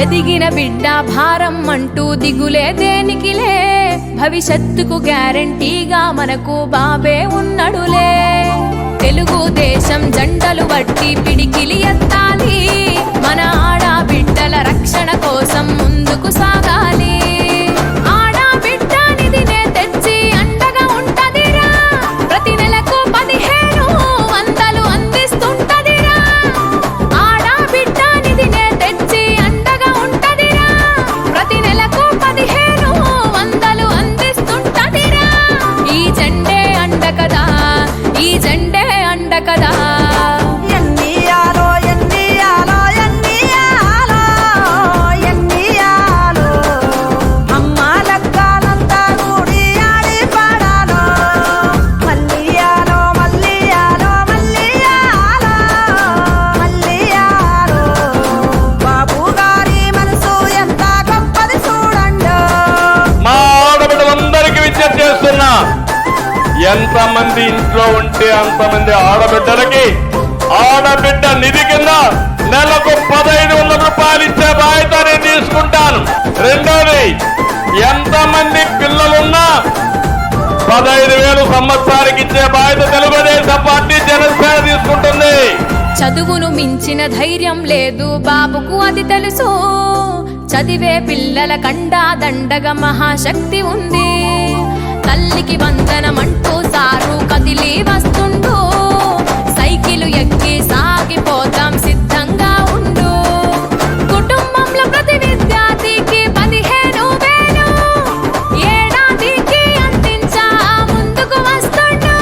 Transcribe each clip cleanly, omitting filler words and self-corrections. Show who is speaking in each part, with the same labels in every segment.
Speaker 1: ఎదిగిన బిడ్డ భారం అంటూ దిగులే దేనికిలే, భవిష్యత్తుకు గ్యారంటీగా మనకు బాబే ఉన్నడులే. తెలుగుదేశం జెండలు బట్టి పిడికిలి ఎత్తాలి, మన ఆడబిడ్డల రక్షణ కోసం ముందుకు సాగాలి. ఆడబిడ్డ నిధినే తెచ్చి అండగా ఉంటదిరా, ప్రతి నెలకు 1500 అందిస్తుంటదిరా. ఆడబిడ్డ నిధినే తెచ్చి అండగా ఉంటదిరా, ప్రతి నెలకు 1500 అందిస్తుంటదిరా. ఈ జెండే అండ కదా, ఈ జెండే అండ కదా.
Speaker 2: ఎంతమంది ఇంట్లో ఉంటే అంతమంది ఆడబిడ్డలకి ఆడబిడ్డ నిధి కింద నెలకు 1500 రూపాయలు ఇచ్చే బాధ్యత నేను తీసుకుంటాను. రెండోది, ఎంతమంది పిల్లలున్నా 15,000 సంవత్సరానికి ఇచ్చే బాధ్యత తెలుగుదేశం పార్టీ జనసేన తీసుకుంటుంది.
Speaker 1: చదువును మించిన ధైర్యం లేదు బాబుకు, అది తెలుసు. చదివే పిల్లల కండా దండగా మహాశక్తి ఉంది. తల్లికి వందనమంటూ సారు కదిలి వస్తుండు, సైకిలు ఎక్కి సాగిపోతాం సిద్ధంగా ఉండు. కుటుంబంలో ప్రతి విద్యార్థికి 15,000 ఏడాదికి అందించా ముందుకు వస్తుండు.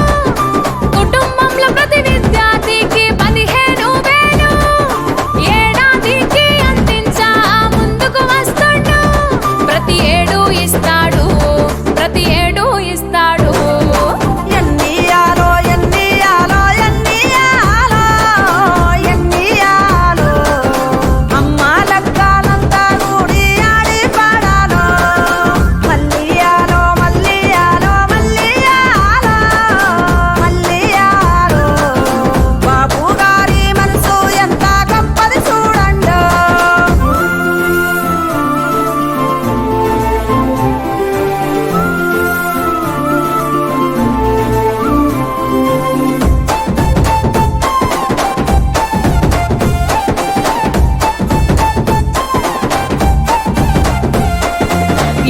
Speaker 1: కుటుంబంలో ప్రతి విద్యార్థికి 15,000 ఏడాదికి అందించా ముందుకు వస్తుండు. ప్రతి ఏడు ఇస్తాడు, ప్రతి ఏడు ఇస్తాడు.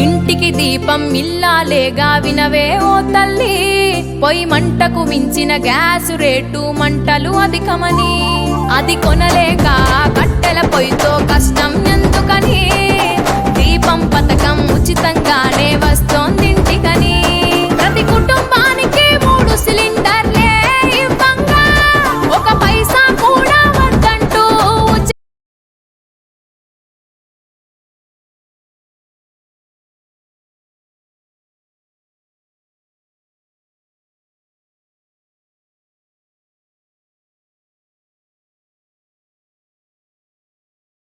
Speaker 1: ఇంటికి దీపం ఇల్లాలేగా వినవే ఓ తల్లి, పొయ్యి మంటకు మించిన గ్యాసు రేటు మంటలు అధికమని. అది కొనలేక కట్టెల